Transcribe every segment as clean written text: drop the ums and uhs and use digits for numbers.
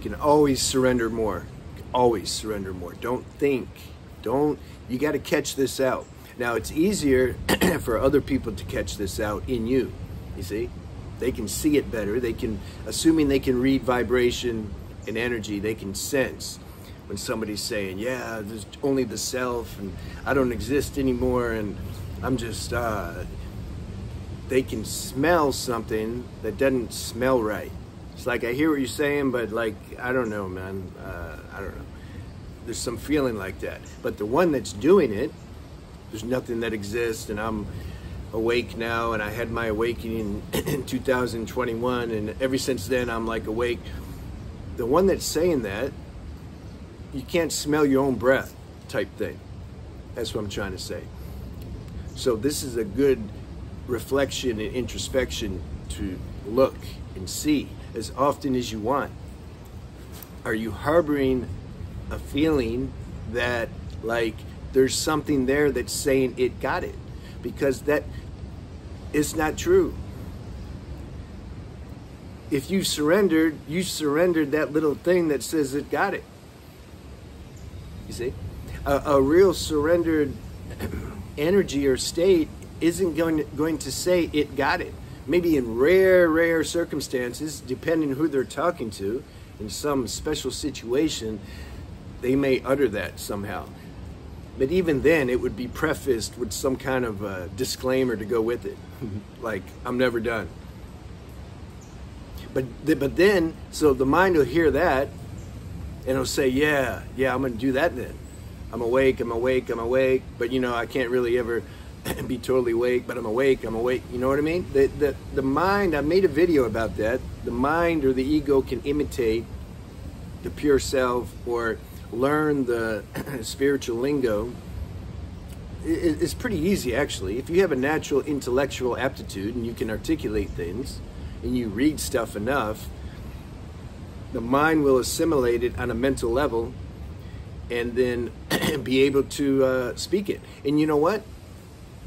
can always surrender more. Always surrender more. Don't think. You got to catch this out. Now, it's easier for other people to catch this out in you. You see? They can see it better. They can, assuming they can read vibration and energy, they can sense when somebody's saying, yeah, there's only the self and I don't exist anymore and I'm just, they can smell something that doesn't smell right. It's like, I hear what you're saying, but like, I don't know, man. I don't know. There's some feeling like that. But the one that's doing it, there's nothing that exists and I'm awake now and I had my awakening in 2021 and ever since then I'm like awake. The one that's saying that, you can't smell your own breath type thing. That's what I'm trying to say. So this is a good reflection and introspection to look and see as often as you want. Are you harboring a feeling that like there's something there that's saying it got it? Because that is not true. If you surrendered that little thing that says it got it. You see? A real surrendered energy or state isn't going to say it got it. Maybe in rare circumstances, depending who they're talking to, in some special situation, they may utter that somehow. But even then, it would be prefaced with some kind of disclaimer to go with it. Like, I'm never done. But then, so the mind will hear that, and it'll say, yeah, I'm going to do that then. I'm awake. But, you know, I can't really ever be totally awake, but I'm awake. You know what I mean? The mind, I made a video about that. The mind or the ego can imitate the pure self or learn the spiritual lingo. It's pretty easy, actually. If you have a natural intellectual aptitude and you can articulate things and you read stuff enough, the mind will assimilate it on a mental level and then be able to speak it. And you know what?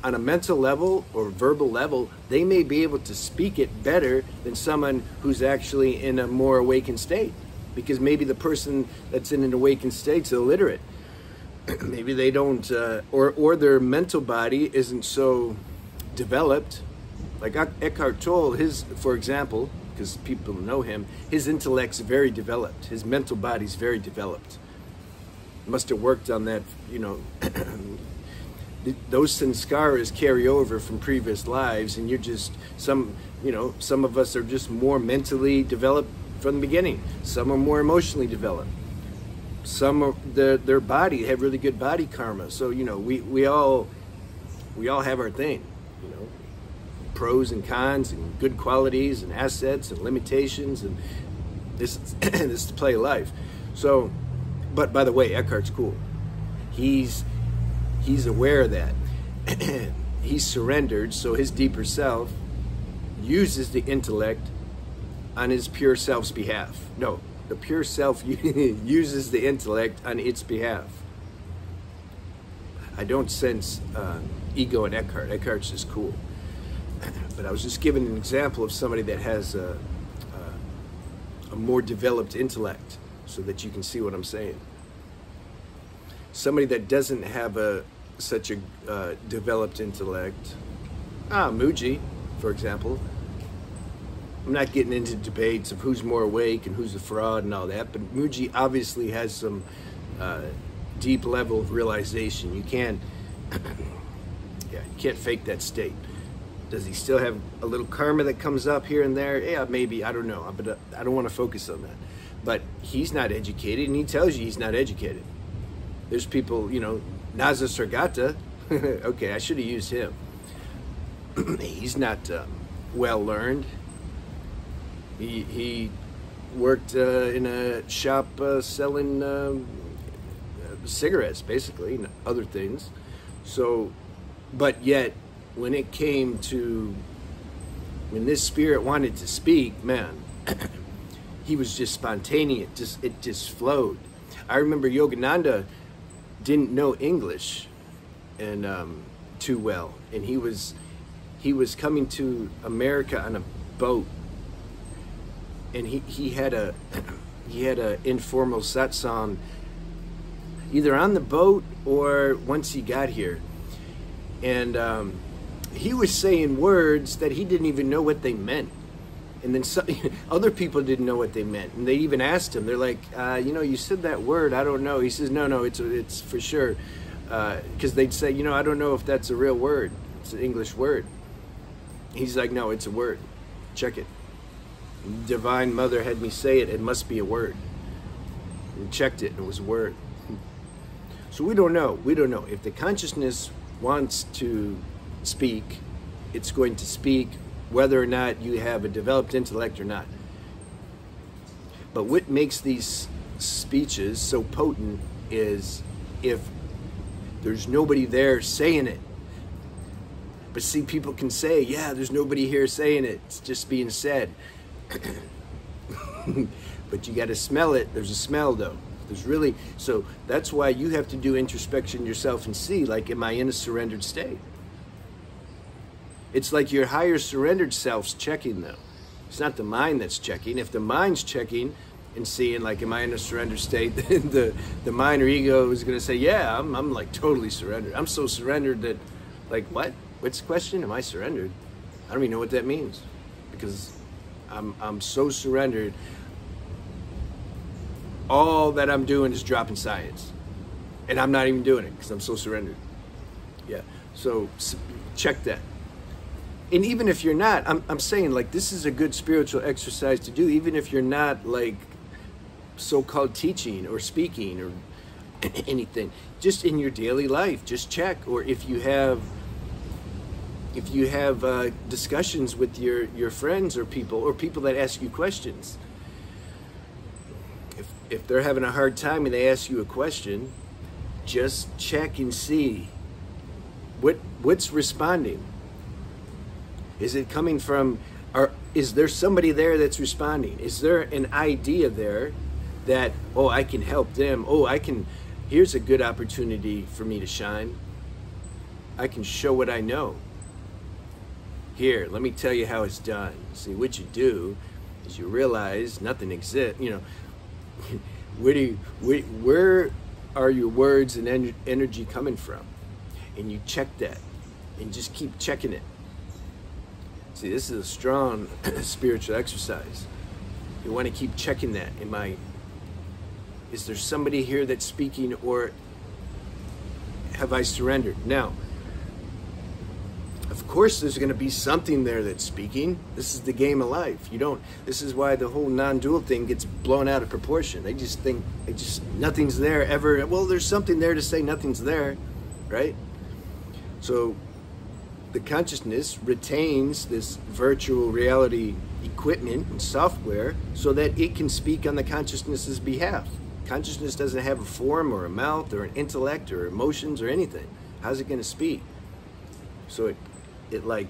On a mental level or verbal level, they may be able to speak it better than someone who's actually in a more awakened state. Because maybe the person that's in an awakened state's illiterate. Maybe they don't, or their mental body isn't so developed. Like Eckhart Tolle, for example, because people know him, his intellect's very developed. His mental body's very developed. Must have worked on that, you know. Those sanskaras carry over from previous lives, and you're just, some of us are just more mentally developed from the beginning. Some are more emotionally developed. Some are their body have really good body karma. So you know, we all have our thing. You know, pros and cons, and good qualities and assets and limitations, and this is the play of life. So, but by the way, Eckhart's cool. He's aware of that. He's surrendered, so his deeper self uses the intellect on his pure self's behalf. No, the pure self uses the intellect on its behalf. I don't sense ego in Eckhart. Eckhart's just cool. But I was just giving an example of somebody that has a more developed intellect so that you can see what I'm saying. Somebody that doesn't have such a developed intellect, Muji, for example. I'm not getting into debates of who's more awake and who's a fraud and all that, but Muji obviously has some deep level of realization. You can't fake that state. Does he still have a little karma that comes up here and there? Yeah, maybe, I don't know, but I don't want to focus on that. But he's not educated, and he tells you he's not educated. There's people, you know, Naza Sargata, okay, I should have used him. He's not well learned. He worked in a shop selling cigarettes, basically, and other things. So, but yet, when it came to, when this spirit wanted to speak, man, he was just spontaneous. It just flowed. I remember Yogananda didn't know English and too well, and he was coming to America on a boat, and he had he had an informal satsang either on the boat or once he got here. And he was saying words that he didn't even know what they meant. And then other people didn't know what they meant. And they even asked him, they're like, you said that word, I don't know. He says, no, it's for sure. Because they'd say, I don't know if that's a real word. It's an English word. He's like, no, it's a word. Check it. Divine Mother had me say it. It must be a word. We checked it, and it was a word. So we don't know. We don't know. If the consciousness wants to speak, it's going to speak whether or not you have a developed intellect or not. But what makes these speeches so potent is if there's nobody there saying it. But see, people can say, yeah, there's nobody here saying it. It's just being said. But you got to smell it. There's a smell, though. There's really, so that's why you have to do introspection yourself and see, like, am I in a surrendered state? It's like your higher surrendered self's checking, though. It's not the mind that's checking. If the mind's checking and seeing, like, am I in a surrendered state, the mind or ego is going to say, yeah, I'm like totally surrendered. I'm so surrendered that, like, what? What's the question? Am I surrendered? I don't even know what that means, because I'm so surrendered. All that I'm doing is dropping science, and I'm not even doing it because I'm so surrendered. Yeah. So check that. And even if you're not, I'm saying, like, this is a good spiritual exercise to do, even if you're not, like, so-called teaching or speaking or anything. Just in your daily life, just check. Or if you have discussions with your friends or people that ask you questions. If they're having a hard time and they ask you a question, just check and see what's responding. Is it coming from, or is there somebody there that's responding? Is there an idea there that, oh, I can help them. Oh, here's a good opportunity for me to shine. I can show what I know. Here, let me tell you how it's done. See, what you do is you realize nothing exists, where are your words and energy coming from? And you check that and just keep checking it. See, this is a strong spiritual exercise. You want to keep checking that. Is there somebody here that's speaking, or have I surrendered? Now, of course there's going to be something there that's speaking. This is the game of life. This is why the whole non-dual thing gets blown out of proportion. They just think nothing's there ever. Well, there's something there to say nothing's there, right? So the consciousness retains this virtual reality equipment and software so that it can speak on the consciousness's behalf. Consciousness doesn't have a form or a mouth or an intellect or emotions or anything. How's it going to speak? So it like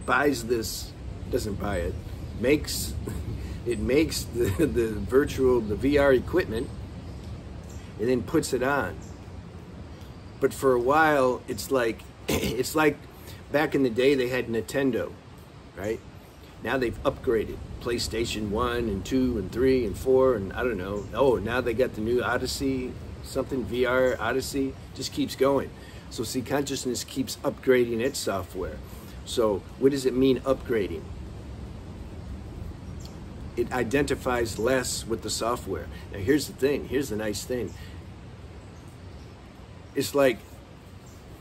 buys this, doesn't buy it, makes the virtual, the VR equipment, and then puts it on. But for a while, it's like back in the day they had Nintendo, right? Now they've upgraded PlayStation 1 and 2 and 3 and 4 and I don't know. Oh, now they got the new Odyssey, something VR Odyssey, just keeps going. So see, consciousness keeps upgrading its software. So what does it mean, upgrading? It identifies less with the software. Now here's the thing, here's the nice thing. It's like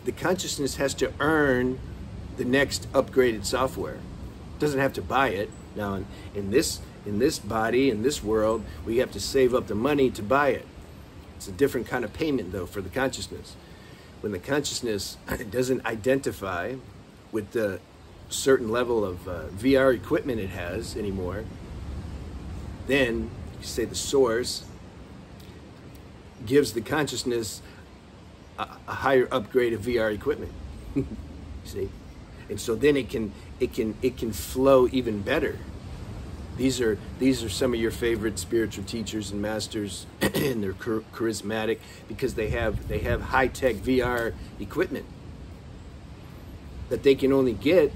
the consciousness has to earn the next upgraded software. It doesn't have to buy it. Now in this body, in this world, we have to save up the money to buy it. It's a different kind of payment though for the consciousness. When the consciousness doesn't identify with the certain level of VR equipment it has anymore, then you say the source gives the consciousness a higher upgrade of VR equipment. You see, and so then it can flow even better. These are some of your favorite spiritual teachers and masters, and they're charismatic because they have high-tech VR equipment that they can only get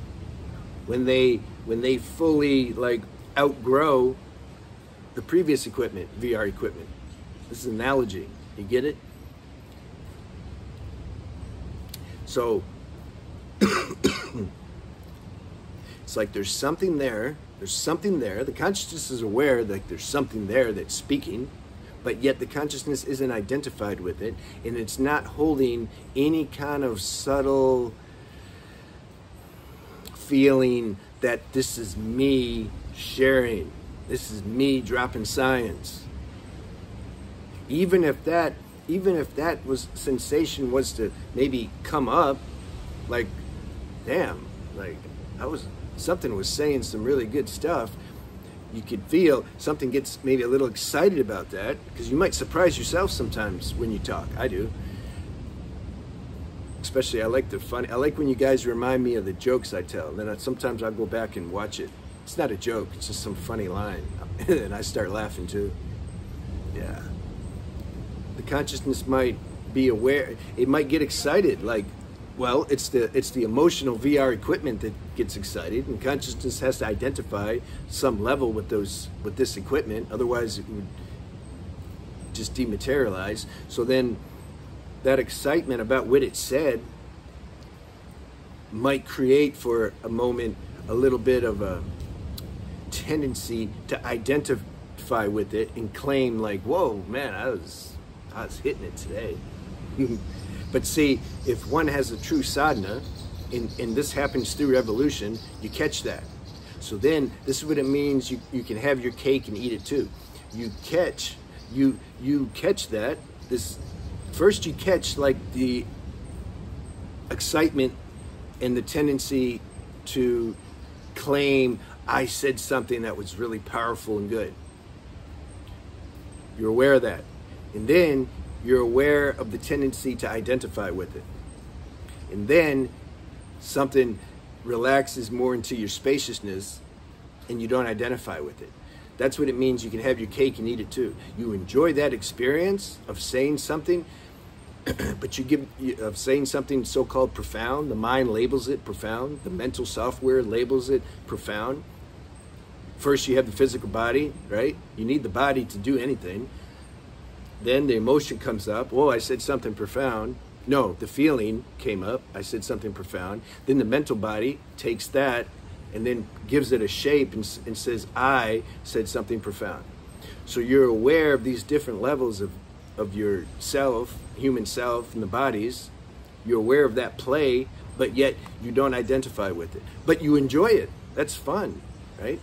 when they fully like outgrow the previous equipment, VR equipment. This is an analogy. You get it? So it's like there's something there. There's something there. The consciousness is aware that there's something there that's speaking, but yet the consciousness isn't identified with it, and it's not holding any kind of subtle feeling that this is me sharing. This is me dropping science. Even if that was sensation was to maybe come up, like, damn, like something was saying some really good stuff. You could feel something gets maybe a little excited about that, because you might surprise yourself sometimes when you talk. I do. Especially I like when you guys remind me of the jokes I tell. And then sometimes I'll go back and watch it. It's not a joke, it's just some funny line. And I start laughing too. Yeah. The consciousness might be aware, it might get excited, like, well, it's the emotional VR equipment that gets excited, and consciousness has to identify some level with this equipment, otherwise it would just dematerialize. So then that excitement about what it said might create for a moment a little bit of a tendency to identify with it and claim, like, whoa, man, I was hitting it today. But see, if one has a true sadhana, and this happens through evolution, you catch that. So then, this is what it means, you can have your cake and eat it too. You catch that. First you catch like the excitement and the tendency to claim, I said something that was really powerful and good. You're aware of that. And then you're aware of the tendency to identify with it. And then something relaxes more into your spaciousness and you don't identify with it. That's what it means you can have your cake and eat it too. You enjoy that experience of saying something, but of saying something so-called profound. The mind labels it profound. The mental software labels it profound. First you have the physical body, right? You need the body to do anything. Then the emotion comes up. Oh, I said something profound. No, the feeling came up. I said something profound. Then the mental body takes that and then gives it a shape and says, I said something profound. So you're aware of these different levels of your self, human self, and the bodies. You're aware of that play, but yet you don't identify with it. But you enjoy it. That's fun, right?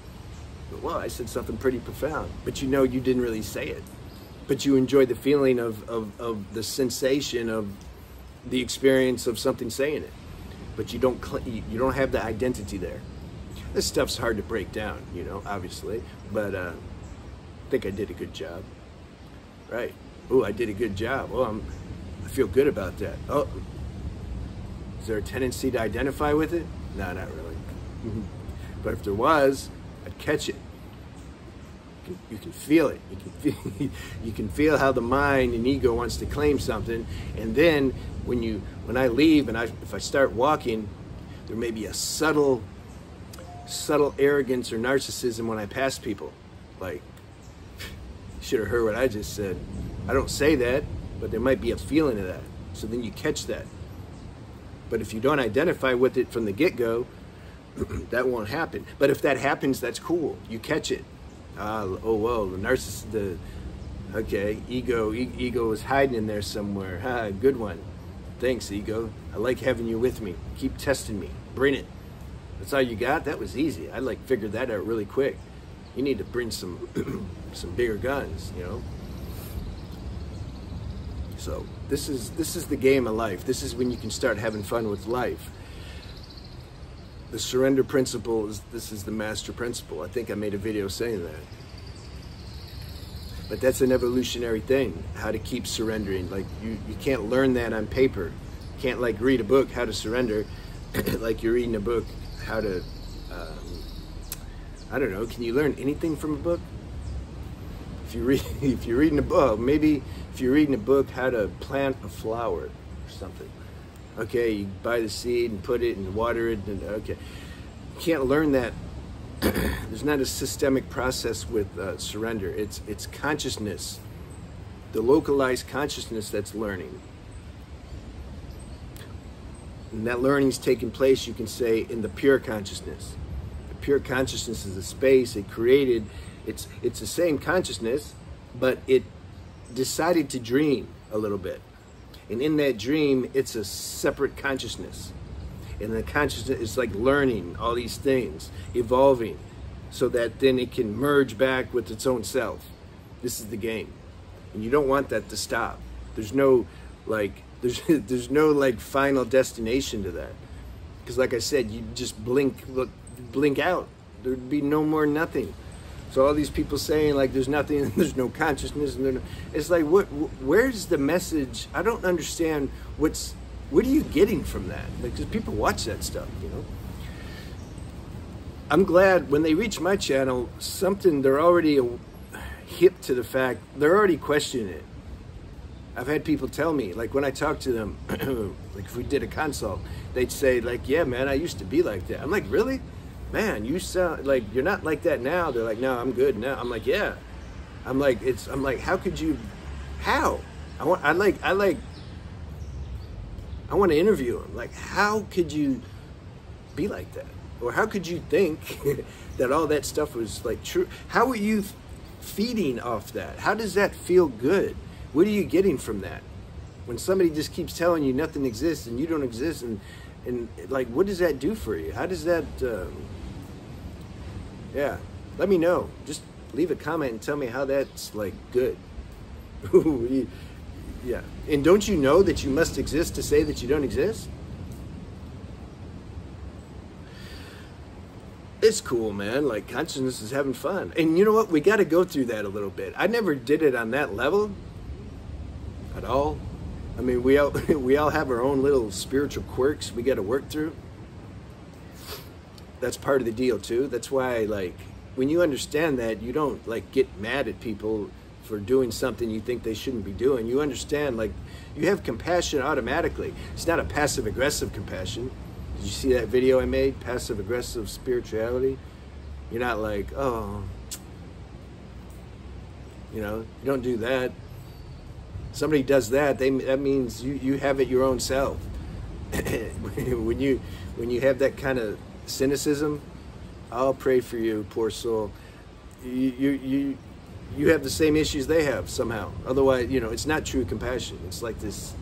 Well, I said something pretty profound, but you know you didn't really say it. But you enjoy the feeling of the sensation of the experience of something saying it. But you don't have the identity there. This stuff's hard to break down, you know, obviously. But I think I did a good job. Right. Oh, I did a good job. Oh, I feel good about that. Oh, is there a tendency to identify with it? No, not really. But if there was, I'd catch it. You can feel it. You can feel how the mind and ego wants to claim something, and then when I leave and if I start walking, there may be a subtle arrogance or narcissism when I pass people. Like, you should have heard what I just said. I don't say that, but there might be a feeling of that. So then you catch that. But if you don't identify with it from the get-go, that won't happen. But if that happens, that's cool. You catch it. Oh, whoa, the narcissist, okay, ego is hiding in there somewhere. Good one. Thanks, ego. I like having you with me. Keep testing me. Bring it. That's all you got? That was easy. I figured that out really quick. You need to bring some some bigger guns, you know. So this is the game of life. This is when you can start having fun with life. The surrender principle this is the master principle. I think I made a video saying that. But that's an evolutionary thing, how to keep surrendering. Like you can't learn that on paper. You can't like read a book how to surrender like you're reading a book how to I don't know, can you learn anything from a book? If you're reading a book, maybe if you're reading a book how to plant a flower or something. Okay, you buy the seed and put it and water it, and okay. You can't learn that there's not a systemic process with surrender. It's consciousness, the localized consciousness that's learning. And that learning's taking place, you can say, in the pure consciousness. The pure consciousness is a space it created. It's the same consciousness, but it decided to dream a little bit. And in that dream, it's a separate consciousness. And the consciousness is like learning all these things, evolving, so that then it can merge back with its own self. This is the game. And you don't want that to stop. There's no like, there's no like final destination to that. Because like I said, you just blink out. There'd be no more nothing. So all these people saying like there's nothing, there's no consciousness, and it's like, where's the message? I don't understand what are you getting from that? Because people watch that stuff, you know. I'm glad when they reach my channel, they're already hip to the fact, they're already questioning it. I've had people tell me, like when I talk to them, like if we did a consult, they'd say like, yeah, man, I used to be like that. I'm like, really? Man, you sound like you're not like that now. They're like, no, I'm good now. I'm like, yeah. I'm like, how could you, how? I want to interview him. Like, how could you be like that? Or how could you think that all that stuff was like true? How are you feeding off that? How does that feel good? What are you getting from that? When somebody just keeps telling you nothing exists and you don't exist, and like, what does that do for you? How does that, yeah, let me know. Just leave a comment and tell me how that's like good. Yeah, and don't you know that you must exist to say that you don't exist? It's cool, man. Like, consciousness is having fun. And you know what? We got to go through that a little bit. I never did it on that level at all. I mean, we all have our own little spiritual quirks we got to work through. That's part of the deal too. That's why, like, when you understand that, you don't like get mad at people for doing something you think they shouldn't be doing. You understand, like, you have compassion automatically. It's not a passive aggressive compassion. Did you see that video I made, passive aggressive spirituality? You're not like, oh, you know, you don't do that. Somebody does that, that means you have it your own self. when you have that kind of cynicism, I'll pray for you, poor soul. You have the same issues they have somehow. Otherwise, you know, it's not true compassion. It's like this,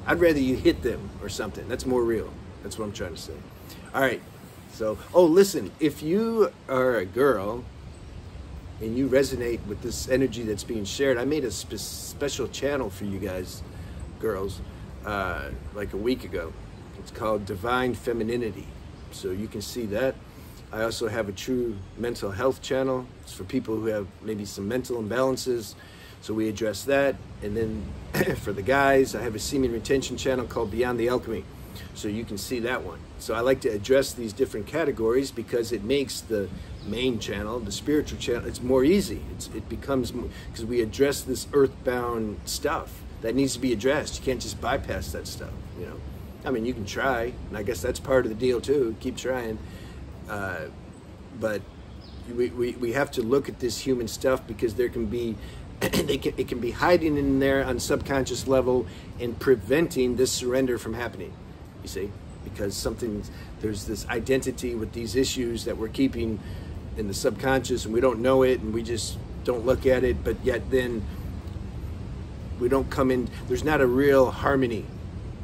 I'd rather you hit them or something. That's more real. That's what I'm trying to say. All right. So, oh, listen, if you are a girl and you resonate with this energy that's being shared, I made a special channel for you guys, girls, like a week ago. It's called Divine Femininity. So you can see that. I also have a true mental health channel. It's for people who have maybe some mental imbalances. So we address that. And then for the guys, I have a semen retention channel called Beyond the Alchemy. So you can see that one. So I like to address these different categories because it makes the main channel, the spiritual channel, it's more easy. It becomes, because we address this earthbound stuff that needs to be addressed. You can't just bypass that stuff, you know. I mean, you can try, and I guess that's part of the deal too. Keep trying. But we have to look at this human stuff because there can be, it can be hiding in there on subconscious level and preventing this surrender from happening, you see? Because there's this identity with these issues that we're keeping in the subconscious and we don't know it and we just don't look at it, but yet then we don't come in, there's not a real harmony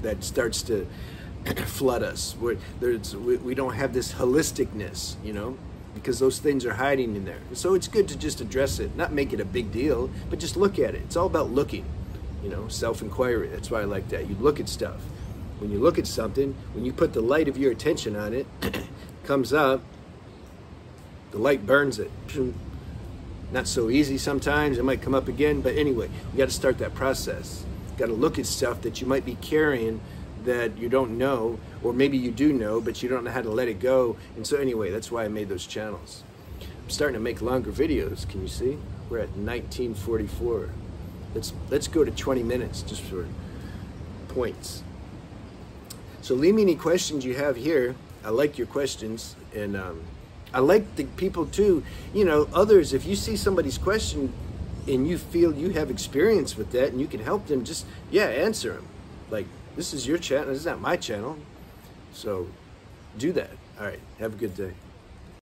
that starts to flood us. We don't have this holisticness, you know, because those things are hiding in there. So it's good to just address it, not make it a big deal, but just look at it. It's all about looking, you know, self-inquiry. That's why I like that. You look at stuff. When you look at something, when you put the light of your attention on it, comes up, the light burns it. Not so easy sometimes. It might come up again, but anyway, you got to start that process. You got to look at stuff that you might be carrying that you don't know, or maybe you do know, but you don't know how to let it go. And so anyway, that's why I made those channels. I'm starting to make longer videos. Can you see? We're at 1944. Let's go to 20 minutes just for points. So leave me any questions you have here. I like your questions, and I like the people too, you know, others, if you see somebody's question and you feel you have experience with that and you can help them, just, yeah, answer them. Like, this is your channel, this is not my channel. So do that. All right, have a good day.